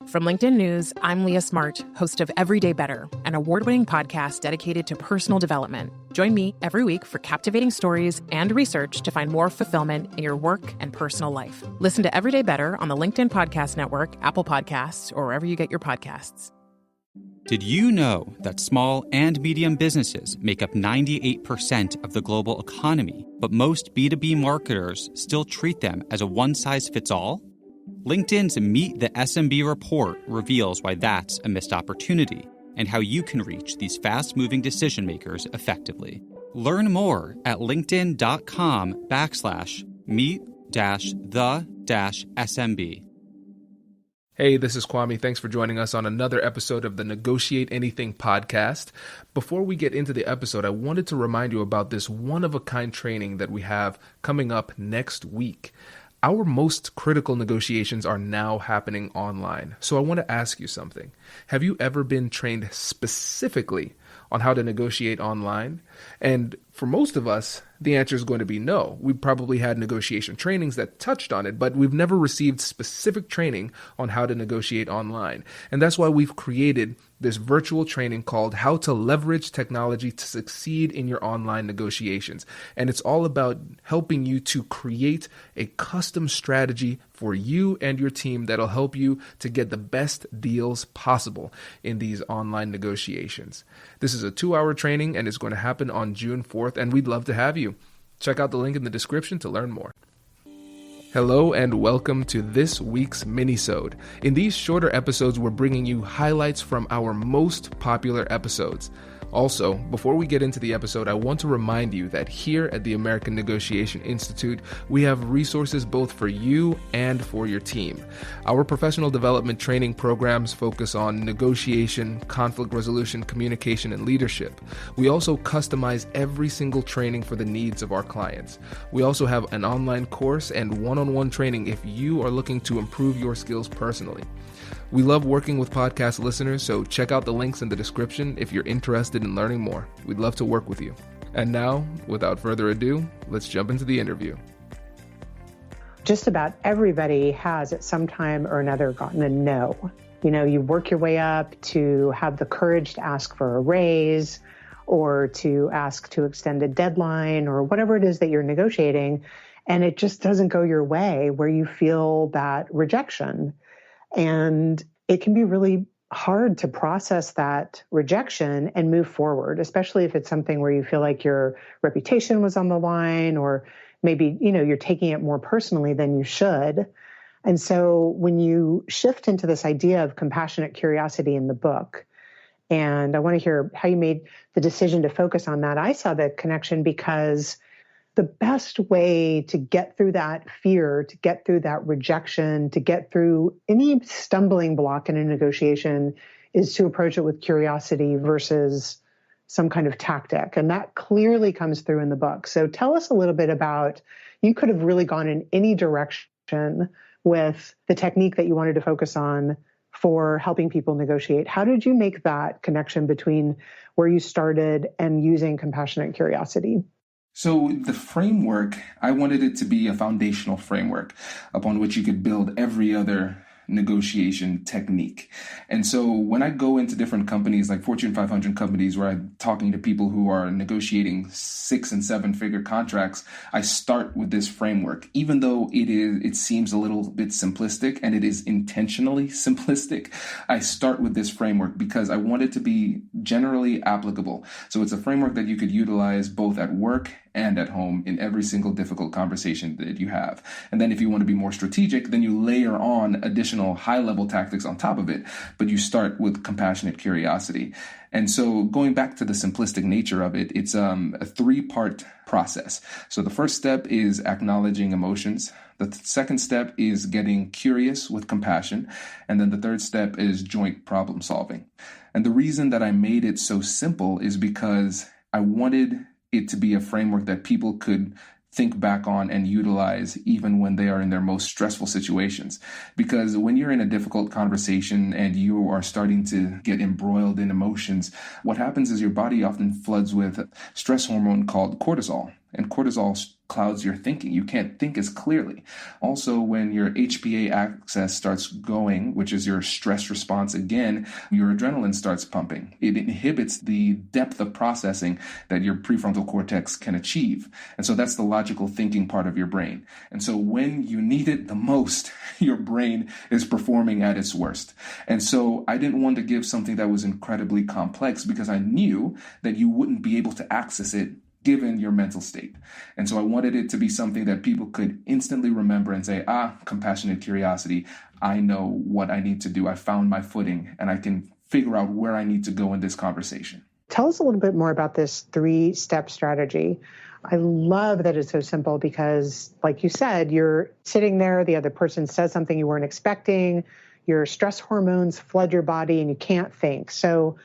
From LinkedIn News, I'm Leah Smart, host of Everyday Better, an award-winning podcast dedicated to personal development. Join me every week for captivating stories and research to find more fulfillment in your work and personal life. Listen to Everyday Better on the LinkedIn Podcast Network, Apple Podcasts, or wherever you get your podcasts. Did you know that small and medium businesses make up 98% of the global economy, but most B2B marketers still treat them as a one-size-fits-all? LinkedIn's Meet the SMB report reveals why that's a missed opportunity and how you can reach these fast-moving decision makers effectively. Learn more at linkedin.com/meet-the-SMB. Hey, this is Kwame. Thanks for joining us on another episode of the Negotiate Anything podcast. Before we get into the episode, I wanted to remind you about this one-of-a-kind training that we have coming up next week. Our most critical negotiations are now happening online. So I want to ask you something. Have you ever been trained specifically on how to negotiate online? And for most of us, the answer is going to be no. We've probably had negotiation trainings that touched on it, but we've never received specific training on how to negotiate online. And that's why we've created this virtual training called How to Leverage Technology to Succeed in Your Online Negotiations. And it's all about helping you to create a custom strategy for you and your team that'll help you to get the best deals possible in these online negotiations. This is a 2-hour training and it's going to happen on June 4th, and we'd love to have you. Check out the link in the description to learn more. Hello and welcome to this week's Minisode. In these shorter episodes, we're bringing you highlights from our most popular episodes. Also, before we get into the episode, I want to remind you that here at the American Negotiation Institute, we have resources both for you and for your team. Our professional development training programs focus on negotiation, conflict resolution, communication, and leadership. We also customize every single training for the needs of our clients. We also have an online course and one-on-one training if you are looking to improve your skills personally. We love working with podcast listeners, so check out the links in the description if you're interested in learning more. We'd love to work with you. And now, without further ado, let's jump into the interview. Just about everybody has at some time or another gotten a no. You know, you work your way up to have the courage to ask for a raise or to ask to extend a deadline or whatever it is that you're negotiating, and it just doesn't go your way where you feel that rejection. And it can be really hard to process that rejection and move forward, especially if it's something where you feel like your reputation was on the line, or maybe, you know, you're taking it more personally than you should. And so when you shift into this idea of compassionate curiosity in the book, and I want to hear how you made the decision to focus on that, I saw the connection because the best way to get through that fear, to get through that rejection, to get through any stumbling block in a negotiation is to approach it with curiosity versus some kind of tactic. And that clearly comes through in the book. So tell us a little bit about, you could have really gone in any direction with the technique that you wanted to focus on for helping people negotiate. How did you make that connection between where you started and using compassionate curiosity? So the framework, I wanted it to be a foundational framework upon which you could build every other negotiation technique. And so when I go into different companies, like Fortune 500 companies, where I'm talking to people who are negotiating 6- and 7-figure contracts, I start with this framework, even though it seems a little bit simplistic, and it is intentionally simplistic. I start with this framework because I want it to be generally applicable. So it's a framework that you could utilize both at work and at home in every single difficult conversation that you have. And then if you want to be more strategic, then you layer on additional high-level tactics on top of it, but you start with compassionate curiosity. And so going back to the simplistic nature of it, it's a 3-part process. So the first step is acknowledging emotions. The second step is getting curious with compassion. And then the third step is joint problem solving. And the reason that I made it so simple is because I wanted it to be a framework that people could think back on and utilize even when they are in their most stressful situations. Because when you're in a difficult conversation and you are starting to get embroiled in emotions, what happens is your body often floods with stress hormone called cortisol. And cortisol clouds your thinking. You can't think as clearly. Also, when your HPA axis starts going, which is your stress response again, your adrenaline starts pumping. It inhibits the depth of processing that your prefrontal cortex can achieve. And so that's the logical thinking part of your brain. And so when you need it the most, your brain is performing at its worst. And so I didn't want to give something that was incredibly complex because I knew that you wouldn't be able to access it given your mental state. And so I wanted it to be something that people could instantly remember and say, compassionate curiosity. I know what I need to do. I found my footing and I can figure out where I need to go in this conversation. Tell us a little bit more about this 3-step strategy. I love that it's so simple because, like you said, you're sitting there, the other person says something you weren't expecting, your stress hormones flood your body and you can't think. So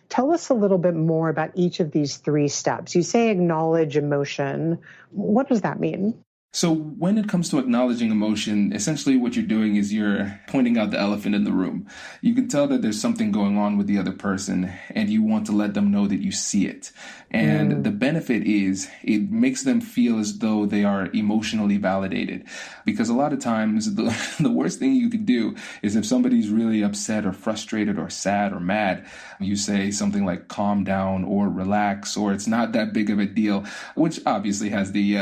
tell us a little bit more about each of these 3 steps. You say acknowledge emotion. What does that mean? So when it comes to acknowledging emotion, essentially what you're doing is you're pointing out the elephant in the room. You can tell that there's something going on with the other person and you want to let them know that you see it. And the benefit is it makes them feel as though they are emotionally validated. Because a lot of times the worst thing you could do is if somebody's really upset or frustrated or sad or mad, you say something like calm down or relax or it's not that big of a deal, which obviously has the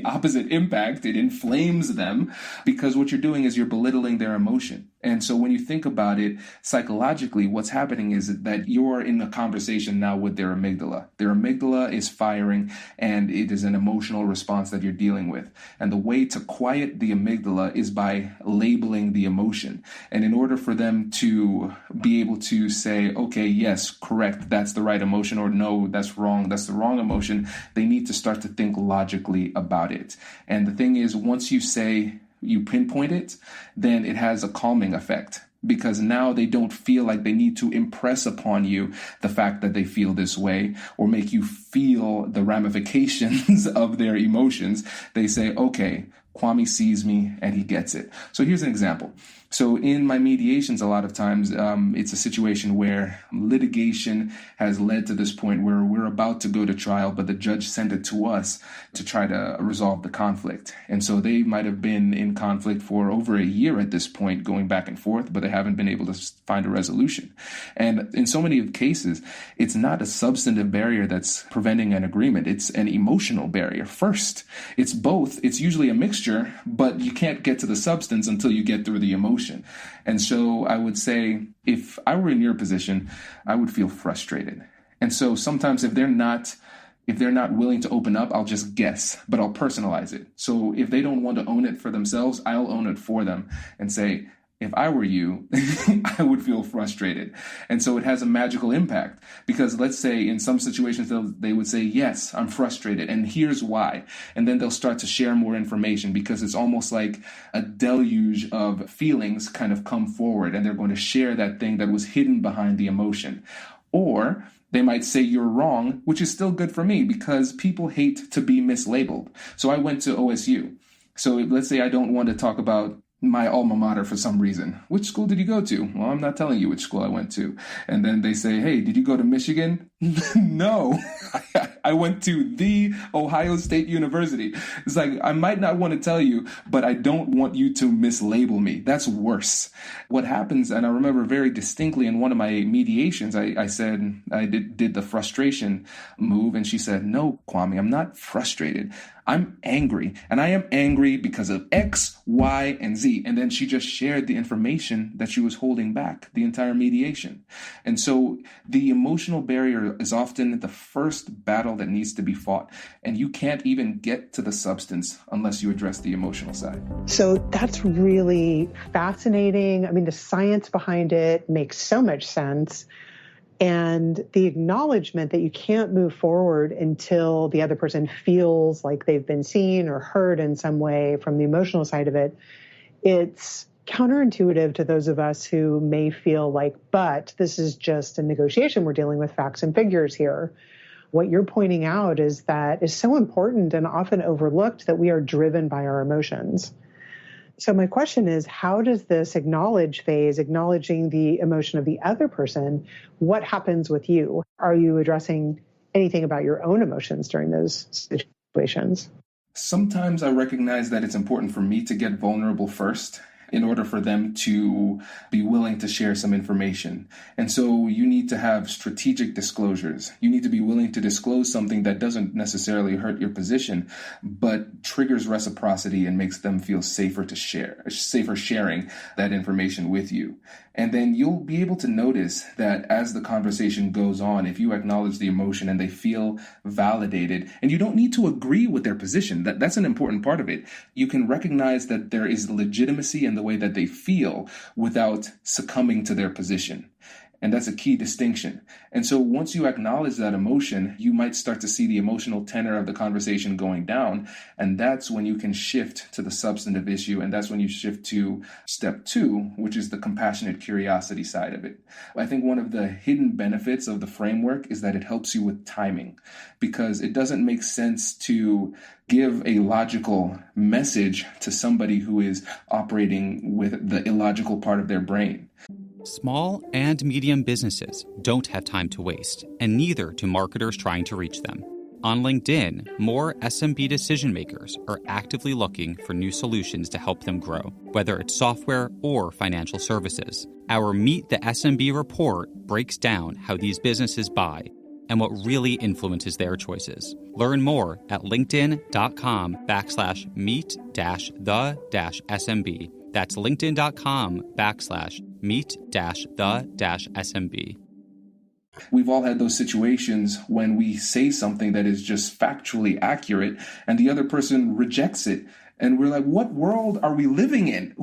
opposite impact. It inflames them because what you're doing is you're belittling their emotion. And so when you think about it psychologically, what's happening is that you're in a conversation now with their amygdala. Their amygdala is firing and it is an emotional response that you're dealing with. And the way to quiet the amygdala is by labeling the emotion. And in order for them to be able to say, okay, yes, correct, that's the right emotion, or no, that's wrong, that's the wrong emotion, they need to start to think logically about it. And the thing is, once you pinpoint it, then it has a calming effect because now they don't feel like they need to impress upon you the fact that they feel this way or make you feel the ramifications of their emotions. They say, okay, Kwame sees me and he gets it. So here's an example. So in my mediations, a lot of times it's a situation where litigation has led to this point where we're about to go to trial, but the judge sent it to us to try to resolve the conflict. And so they might have been in conflict for over a year at this point, going back and forth, but they haven't been able to find a resolution. And in so many cases, it's not a substantive barrier that's preventing an agreement. It's an emotional barrier first. It's both. It's usually a mixture, but you can't get to the substance until you get through the emotion. And so I would say, if I were in your position, I would feel frustrated. And so sometimes if they're not willing to open up, I'll just guess, but I'll personalize it. So if they don't want to own it for themselves, I'll own it for them and say, if I were you, I would feel frustrated. And so it has a magical impact because let's say in some situations, they would say, yes, I'm frustrated and here's why. And then they'll start to share more information because it's almost like a deluge of feelings kind of come forward and they're going to share that thing that was hidden behind the emotion. Or they might say you're wrong, which is still good for me because people hate to be mislabeled. So I went to OSU. So let's say I don't want to talk about my alma mater for some reason. Which school did you go to? Well, I'm not telling you which school I went to. And then they say, hey, did you go to Michigan? No, I went to the Ohio State University. It's like, I might not want to tell you, but I don't want you to mislabel me. That's worse. What happens, and I remember very distinctly in one of my mediations, I said, I did the frustration move. And she said, no, Kwame, I'm not frustrated. I'm angry. And I am angry because of X, Y, and Z. And then she just shared the information that she was holding back the entire mediation. And so the emotional barrier is often the first battle that needs to be fought. And you can't even get to the substance unless you address the emotional side. So that's really fascinating. I mean, the science behind it makes so much sense. And the acknowledgement that you can't move forward until the other person feels like they've been seen or heard in some way from the emotional side of it, it's counterintuitive to those of us who may feel like, but this is just a negotiation. We're dealing with facts and figures here. What you're pointing out is that is so important and often overlooked that we are driven by our emotions. So my question is, how does this acknowledge phase, acknowledging the emotion of the other person, what happens with you? Are you addressing anything about your own emotions during those situations? Sometimes I recognize that it's important for me to get vulnerable first in order for them to be willing to share some information. And so you need to have strategic disclosures. You need to be willing to disclose something that doesn't necessarily hurt your position, but triggers reciprocity and makes them feel safer sharing that information with you. And then you'll be able to notice that as the conversation goes on, if you acknowledge the emotion and they feel validated, and you don't need to agree with their position, that's an important part of it. You can recognize that there is legitimacy in the way that they feel without succumbing to their position. And that's a key distinction. And so once you acknowledge that emotion, you might start to see the emotional tenor of the conversation going down. And that's when you can shift to the substantive issue. And that's when you shift to step 2, which is the compassionate curiosity side of it. I think one of the hidden benefits of the framework is that it helps you with timing, because it doesn't make sense to give a logical message to somebody who is operating with the illogical part of their brain. Small and medium businesses don't have time to waste, and neither do marketers trying to reach them. On LinkedIn, more SMB decision makers are actively looking for new solutions to help them grow, whether it's software or financial services. Our Meet the SMB report breaks down how these businesses buy and what really influences their choices. Learn more at linkedin.com/meet-the-SMB. That's linkedin.com/meet-the-SMB. We've all had those situations when we say something that is just factually accurate and the other person rejects it. And we're like, what world are we living in?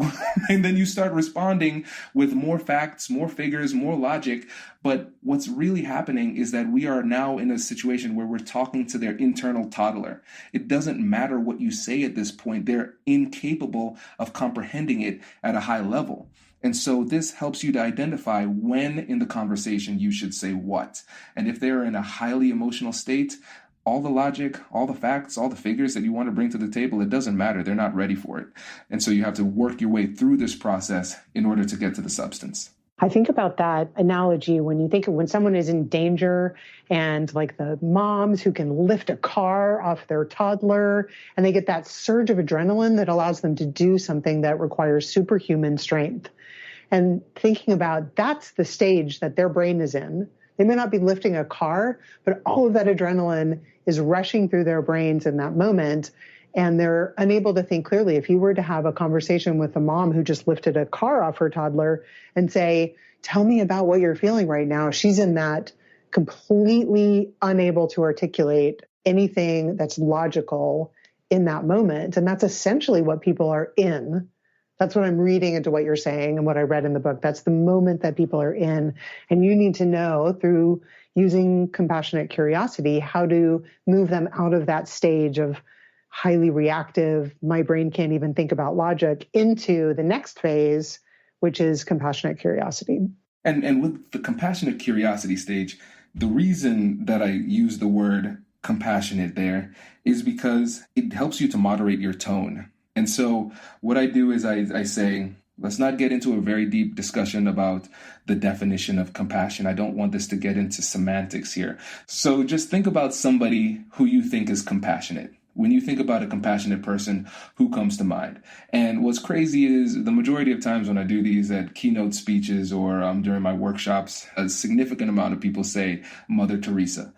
And then you start responding with more facts, more figures, more logic. But what's really happening is that we are now in a situation where we're talking to their internal toddler. It doesn't matter what you say at this point. They're incapable of comprehending it at a high level. And so this helps you to identify when in the conversation you should say what. And if they're in a highly emotional state, all the logic, all the facts, all the figures that you want to bring to the table, it doesn't matter. They're not ready for it. And so you have to work your way through this process in order to get to the substance. I think about that analogy when you think of when someone is in danger and like the moms who can lift a car off their toddler and they get that surge of adrenaline that allows them to do something that requires superhuman strength. And thinking about that's the stage that their brain is in. They may not be lifting a car, but all of that adrenaline is rushing through their brains in that moment. And they're unable to think clearly. If you were to have a conversation with a mom who just lifted a car off her toddler and say, tell me about what you're feeling right now, she's in that completely unable to articulate anything that's logical in that moment. And that's essentially what people are in. That's what I'm reading into what you're saying and what I read in the book. That's the moment that people are in. And you need to know through using compassionate curiosity how to move them out of that stage of highly reactive, my brain can't even think about logic, into the next phase, which is compassionate curiosity. And with the compassionate curiosity stage, the reason that I use the word compassionate there is because it helps you to moderate your tone. And so what I do is I say, let's not get into a very deep discussion about the definition of compassion. I don't want this to get into semantics here. So just think about somebody who you think is compassionate. When you think about a compassionate person, who comes to mind? And what's crazy is the majority of times when I do these at keynote speeches or during my workshops, a significant amount of people say Mother Teresa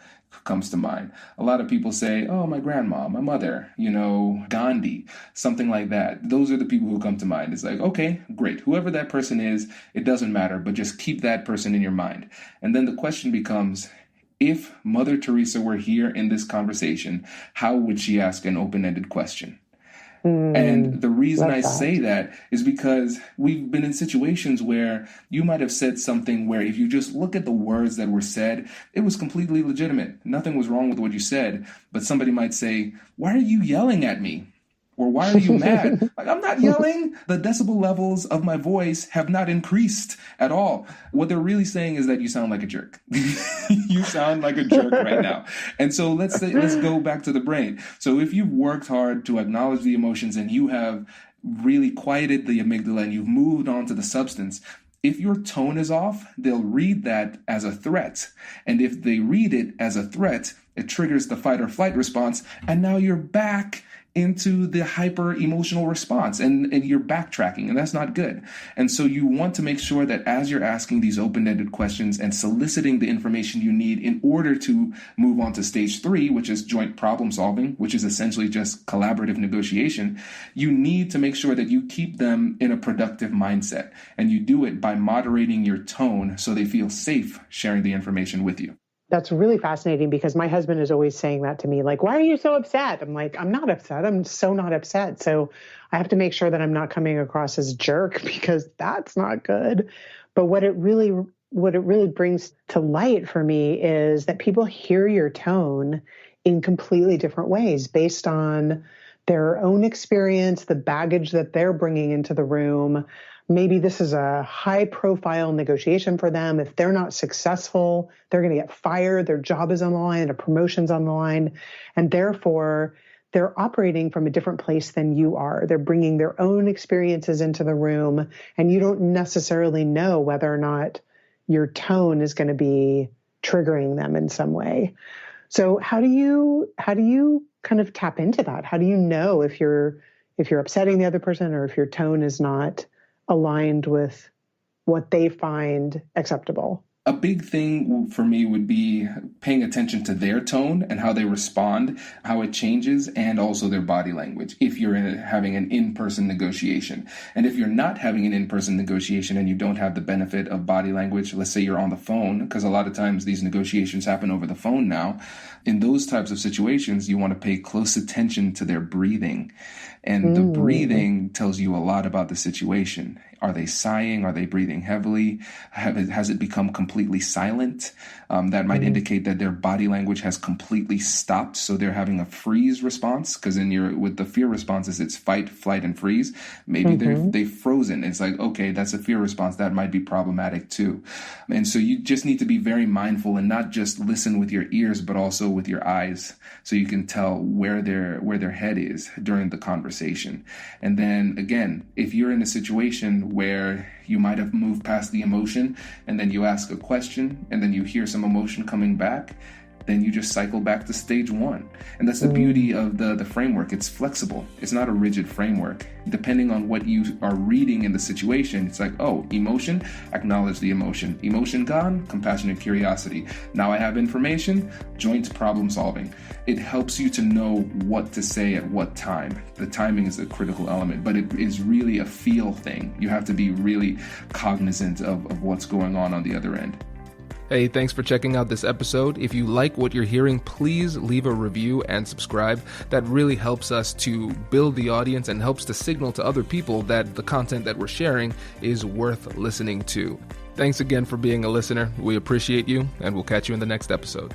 comes to mind. A lot of people say, oh, my grandma, my mother, Gandhi, something like that. Those are the people who come to mind. It's like, okay, great. Whoever that person is, it doesn't matter, but just keep that person in your mind. And then the question becomes, if Mother Teresa were here in this conversation, how would she ask an open-ended question? And the reason I say that is because we've been in situations where you might have said something where if you just look at the words that were said, it was completely legitimate. Nothing was wrong with what you said. But somebody might say, why are you yelling at me? Or why are you mad? Like, I'm not yelling. The decibel levels of my voice have not increased at all. What they're really saying is that you sound like a jerk. You sound like a jerk right now. And so let's go back to the brain. So if you've worked hard to acknowledge the emotions and you have really quieted the amygdala and you've moved on to the substance, if your tone is off, they'll read that as a threat. And if they read it as a threat, It triggers the fight or flight response, and now you're back into the hyper emotional response and you're backtracking, and that's not good. And so you want to make sure that as you're asking these open-ended questions and soliciting the information you need in order to move on to stage 3, which is joint problem solving, which is essentially just collaborative negotiation, you need to make sure that you keep them in a productive mindset. And you do it by moderating your tone so they feel safe sharing the information with you. That's really fascinating because my husband is always saying that to me, like, why are you so upset? I'm like, I'm not upset. I'm so not upset. So I have to make sure that I'm not coming across as a jerk because that's not good. But what it really brings to light for me is that people hear your tone in completely different ways based on their own experience, the baggage that they're bringing into the room. Maybe this is a high-profile negotiation for them. If they're not successful, they're going to get fired. Their job is on the line, a promotion's on the line. And therefore, they're operating from a different place than you are. They're bringing their own experiences into the room, and you don't necessarily know whether or not your tone is going to be triggering them in some way. So how do you kind of tap into that? How do you know if you're upsetting the other person or if your tone is not aligned with what they find acceptable? A big thing for me would be paying attention to their tone and how they respond, how it changes, and also their body language if you're having an in-person negotiation. And if you're not having an in-person negotiation and you don't have the benefit of body language, let's say you're on the phone, because a lot of times these negotiations happen over the phone now. In those types of situations, you want to pay close attention to their breathing. And the breathing tells you a lot about the situation. Are they sighing? Are they breathing heavily? Has it become completely silent? That might indicate that their body language has completely stopped. So they're having a freeze response, because with the fear responses, it's fight, flight, and freeze. Maybe they've frozen. It's like, okay, that's a fear response. That might be problematic too. And so you just need to be very mindful and not just listen with your ears, but also with your eyes, so you can tell where their head is during the conversation. And then again, if you're in a situation where you might have moved past the emotion and then you ask a question and then you hear some emotion coming back, then you just cycle back to stage 1. And that's the beauty of the framework. It's flexible. It's not a rigid framework. Depending on what you are reading in the situation, it's like, oh, emotion, acknowledge the emotion. Emotion gone, compassionate curiosity. Now I have information, joint problem solving. It helps you to know what to say at what time. The timing is a critical element, but it is really a feel thing. You have to be really cognizant of what's going on the other end. Hey, thanks for checking out this episode. If you like what you're hearing, please leave a review and subscribe. That really helps us to build the audience and helps to signal to other people that the content that we're sharing is worth listening to. Thanks again for being a listener. We appreciate you, and we'll catch you in the next episode.